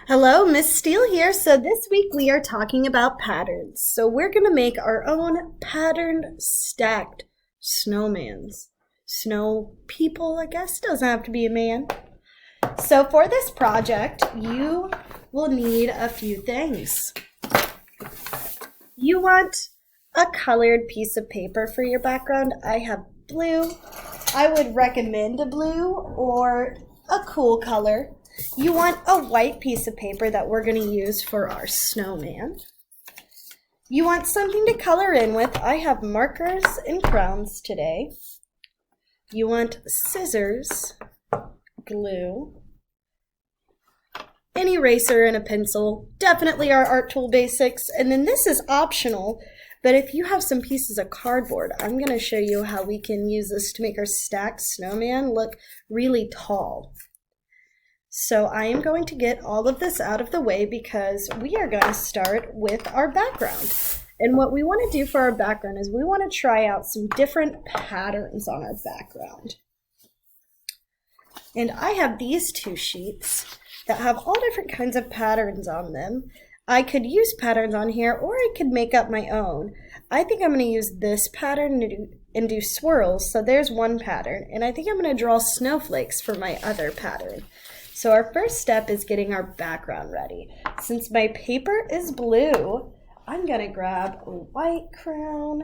Hello, Miss Steele here. So this week we are talking about patterns. So we're going to make our own patterned stacked snowmans. Snow people, I guess. Doesn't have to be a man. So for this project, you will need a few things. You want a colored piece of paper for your background. I have blue. I would recommend a blue or a cool color. You want a white piece of paper that we're going to use for our snowman. You want something to color in with. I have markers and crowns today. You want scissors, glue, an eraser and a pencil, definitely our art tool basics, and then this is optional, but if you have some pieces of cardboard, I'm going to show you how we can use this to make our stacked snowman look really tall. So I am going to get all of this out of the way because we are going to start with our background. And what we want to do for our background is we want to try out some different patterns on our background. And I have these two sheets that have all different kinds of patterns on them. I could use patterns on here or I could make up my own. I think I'm going to use this pattern and do swirls. So there's one pattern. And I think I'm going to draw snowflakes for my other pattern. So our first step is getting our background ready. Since my paper is blue, I'm going to grab a white crown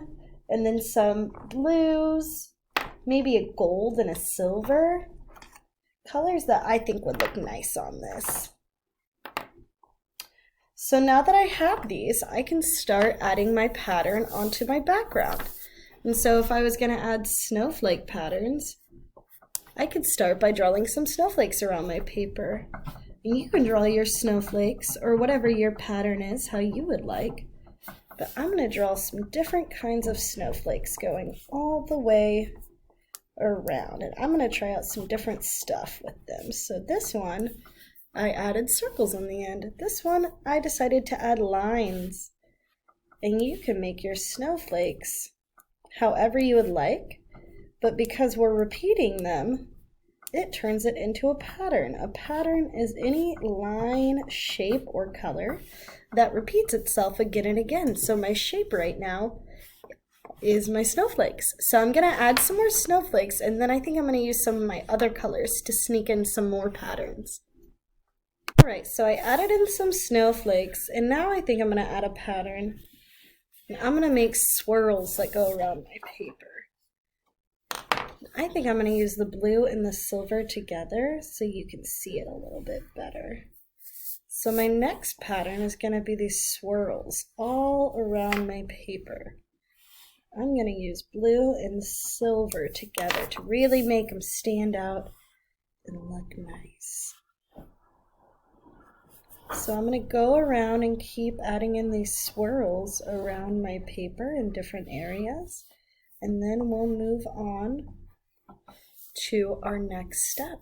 and then some blues, maybe a gold and a silver, colors that I think would look nice on this. So now that I have these, I can start adding my pattern onto my background. And so if I was going to add snowflake patterns, I could start by drawing some snowflakes around my paper. And you can draw your snowflakes or whatever your pattern is, how you would like. But I'm going to draw some different kinds of snowflakes going all the way around. And I'm going to try out some different stuff with them. So this one, I added circles on the end. This one, I decided to add lines. And you can make your snowflakes however you would like. But because we're repeating them, it turns it into a pattern. A pattern is any line, shape, or color that repeats itself again and again. So my shape right now is my snowflakes. So I'm going to add some more snowflakes, and then I think I'm going to use some of my other colors to sneak in some more patterns. All right, so I added in some snowflakes, and now I think I'm going to add a pattern. And I'm going to make swirls that go around my paper. I think I'm going to use the blue and the silver together so you can see it a little bit better. So my next pattern is going to be these swirls all around my paper. I'm going to use blue and silver together to really make them stand out and look nice. So I'm going to go around and keep adding in these swirls around my paper in different areas, and then we'll move on to our next step.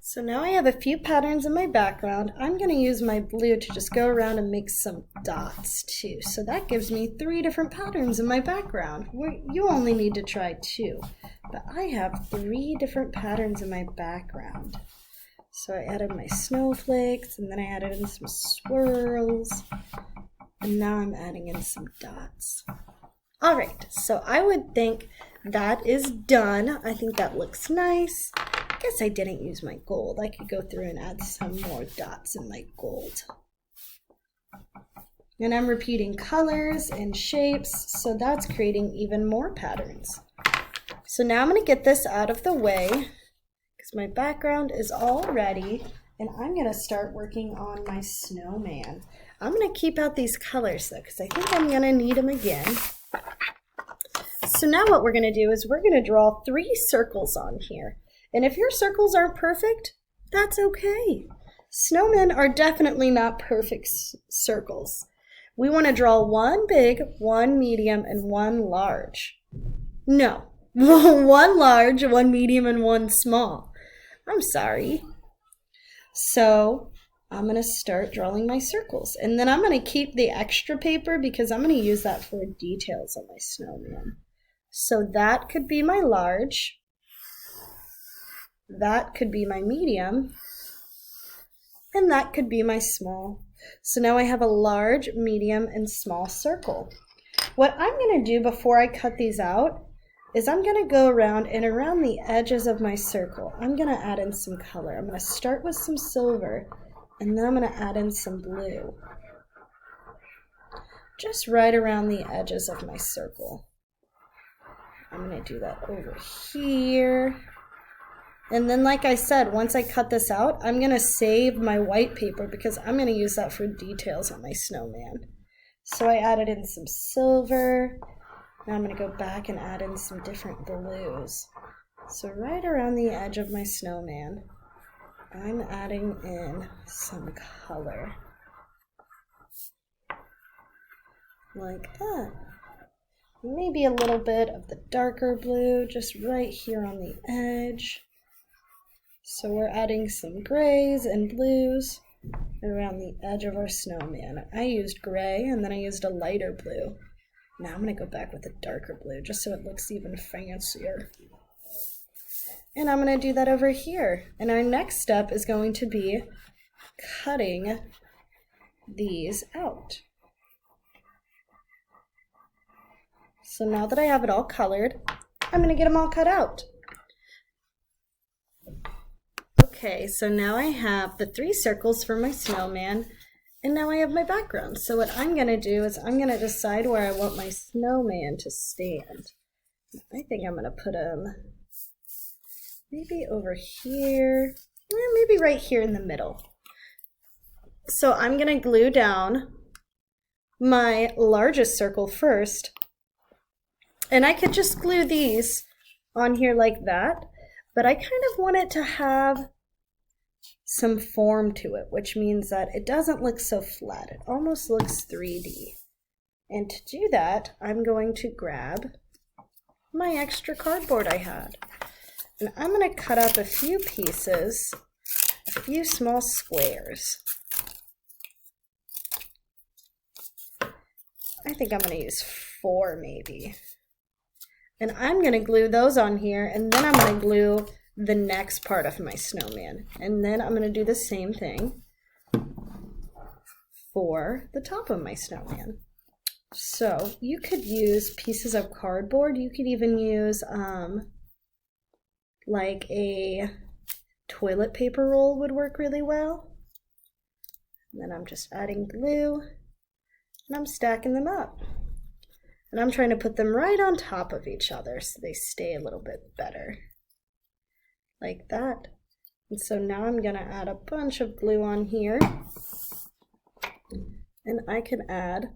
So now I have a few patterns in my background. I'm going to use my blue to just go around and make some dots too. So that gives me 3 different patterns in my background. You only need to try 2, but I have 3 different patterns in my background. So I added my snowflakes, and then I added in some swirls, and now I'm adding in some dots. All right, so I would think that is done. I think that looks nice. I guess I didn't use my gold. I could go through and add some more dots in my gold. And I'm repeating colors and shapes, so that's creating even more patterns. So now I'm going to get this out of the way because my background is all ready, and I'm going to start working on my snowman. I'm going to keep out these colors though because I think I'm going to need them again. So now what we're going to do is we're going to draw 3 circles on here. And if your circles aren't perfect, that's okay. Snowmen are definitely not perfect circles. We want to draw 1 big, 1 medium, and 1 large. No, 1 large, 1 medium, and 1 small. I'm sorry. So I'm going to start drawing my circles. And then I'm going to keep the extra paper because I'm going to use that for details on my snowman. So that could be my large. that could be my medium, and that could be my small. So now I have a large, medium, and small circle. What I'm going to do before I cut these out is I'm going to go around, and around the edges of my circle, I'm going to add in some color. I'm going to start with some silver, and then I'm going to add in some blue. Just right around the edges of my circle. I'm going to do that over here. And then, like I said, once I cut this out, I'm going to save my white paper because I'm going to use that for details on my snowman. So I added in some silver. Now I'm going to go back and add in some different blues. So right around the edge of my snowman, I'm adding in some color. Like that. Maybe a little bit of the darker blue just right here on the edge. So we're adding some grays and blues around the edge of our snowman. I used gray and then I used a lighter blue. Now I'm going to go back with a darker blue just so it looks even fancier. And I'm going to do that over here. And our next step is going to be cutting these out. So now that I have it all colored, I'm going to get them all cut out. Okay, so now I have the 3 circles for my snowman, and now I have my background. So what I'm going to do is I'm going to decide where I want my snowman to stand. I think I'm going to put him maybe over here, maybe right here in the middle. So I'm going to glue down my largest circle first, and I could just glue these on here like that, but I kind of want it to have some form to it, which means that it doesn't look so flat. It almost looks 3D. And to do that, I'm going to grab my extra cardboard I had. And I'm going to cut up a few pieces, a few small squares. I think I'm going to use 4 maybe. And I'm going to glue those on here, and then I'm going to glue the next part of my snowman. And then I'm going to do the same thing for the top of my snowman. So you could use pieces of cardboard. You could even use like a toilet paper roll would work really well. And then I'm just adding glue, and I'm stacking them up. And I'm trying to put them right on top of each other so they stay a little bit better. Like that. And so now I'm going to add a bunch of glue on here. And I can add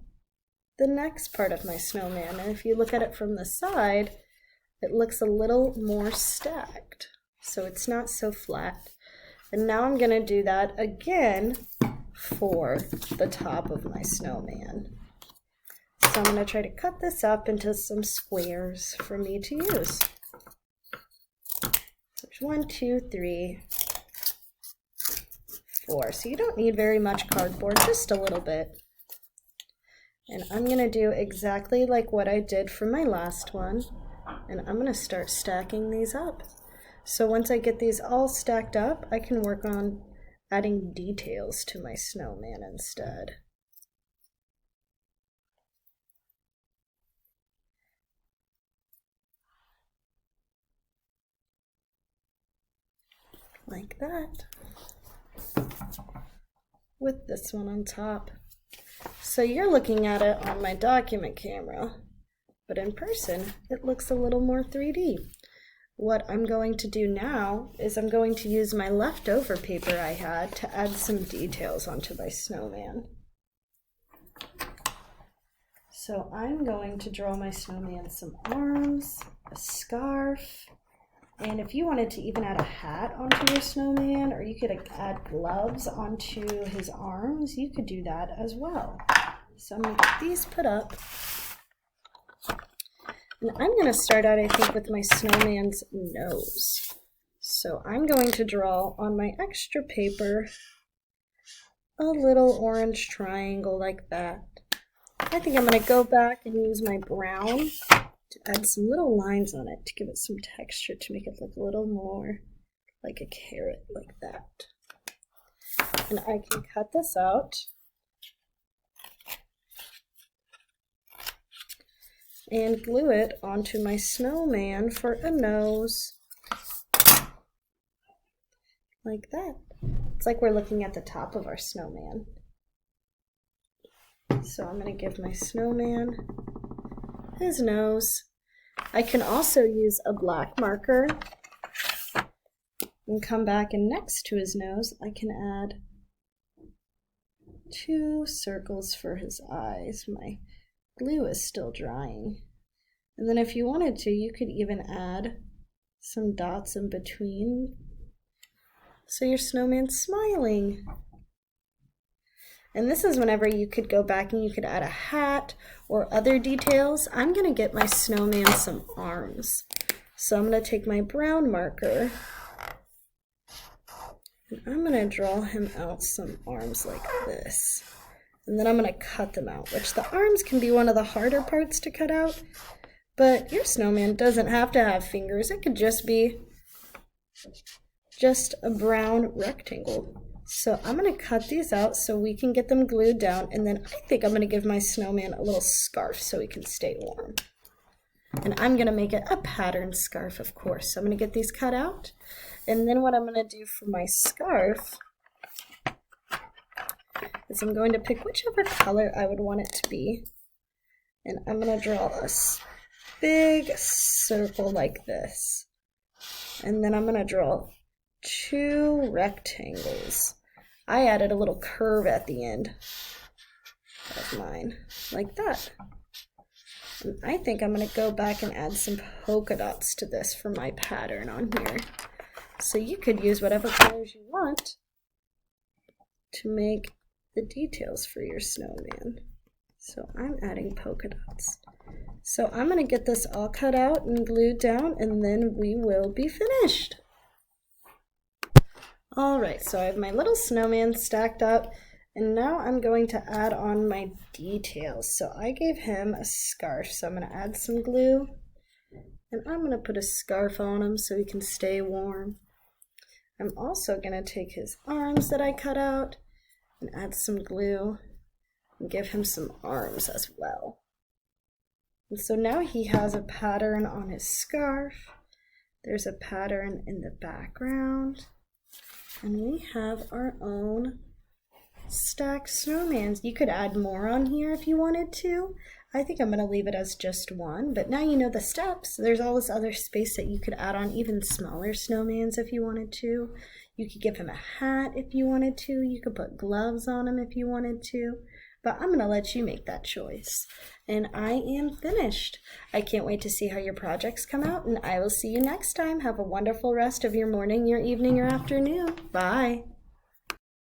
the next part of my snowman. And if you look at it from the side, it looks a little more stacked. So it's not so flat. And now I'm going to do that again for the top of my snowman. So I'm going to try to cut this up into some squares for me to use. So there's 1, 2, 3, 4. So you don't need very much cardboard, just a little bit. And I'm going to do exactly like what I did for my last one. And I'm going to start stacking these up. So once I get these all stacked up, I can work on adding details to my snowman instead. Like that, with this one on top. So you're looking at it on my document camera, but in person it looks a little more 3D. What I'm going to do now is I'm going to use my leftover paper I had to add some details onto my snowman. So I'm going to draw my snowman some arms, a scarf, and if you wanted to even add a hat onto your snowman, or you could add gloves onto his arms, you could do that as well. So I'm going to get these put up. And I'm going to start out, I think, with my snowman's nose. So I'm going to draw on my extra paper a little orange triangle like that. I think I'm going to go back and use my brown to add some little lines on it to give it some texture, to make it look a little more like a carrot, like that. And I can cut this out and glue it onto my snowman for a nose, like that. It's like we're looking at the top of our snowman. So I'm going to give my snowman his nose. I can also use a black marker and come back, and next to his nose I can add 2 circles for his eyes. My glue is still drying. And then if you wanted to, you could even add some dots in between so your snowman's smiling. And this is whenever you could go back and you could add a hat or other details. I'm going to get my snowman some arms. So I'm going to take my brown marker and I'm going to draw him out some arms like this. And then I'm going to cut them out, which the arms can be one of the harder parts to cut out. But your snowman doesn't have to have fingers. It could just be just a brown rectangle. So I'm going to cut these out so we can get them glued down, and then I think I'm going to give my snowman a little scarf so he can stay warm. And I'm going to make it a pattern scarf, of course. So I'm going to get these cut out, and then what I'm going to do for my scarf is I'm going to pick whichever color I would want it to be, and I'm going to draw a big circle like this, and then I'm going to draw 2 rectangles. I added a little curve at the end of mine, like that. And I think I'm going to go back and add some polka dots to this for my pattern on here. So you could use whatever colors you want to make the details for your snowman. So I'm adding polka dots. So I'm going to get this all cut out and glued down, and then we will be finished. Alright, so I have my little snowman stacked up, and now I'm going to add on my details. So I gave him a scarf, so I'm going to add some glue, and I'm going to put a scarf on him so he can stay warm. I'm also going to take his arms that I cut out and add some glue and give him some arms as well. And so now he has a pattern on his scarf. There's a pattern in the background. And we have our own stacked snowmans. You could add more on here if you wanted to. I think I'm going to leave it as just one, but now you know the steps. There's all this other space that you could add on even smaller snowmans if you wanted to. You could give him a hat if you wanted to. You could put gloves on him if you wanted to. But I'm going to let you make that choice. And I am finished. I can't wait to see how your projects come out, and I will see you next time. Have a wonderful rest of your morning, your evening, your afternoon. Bye.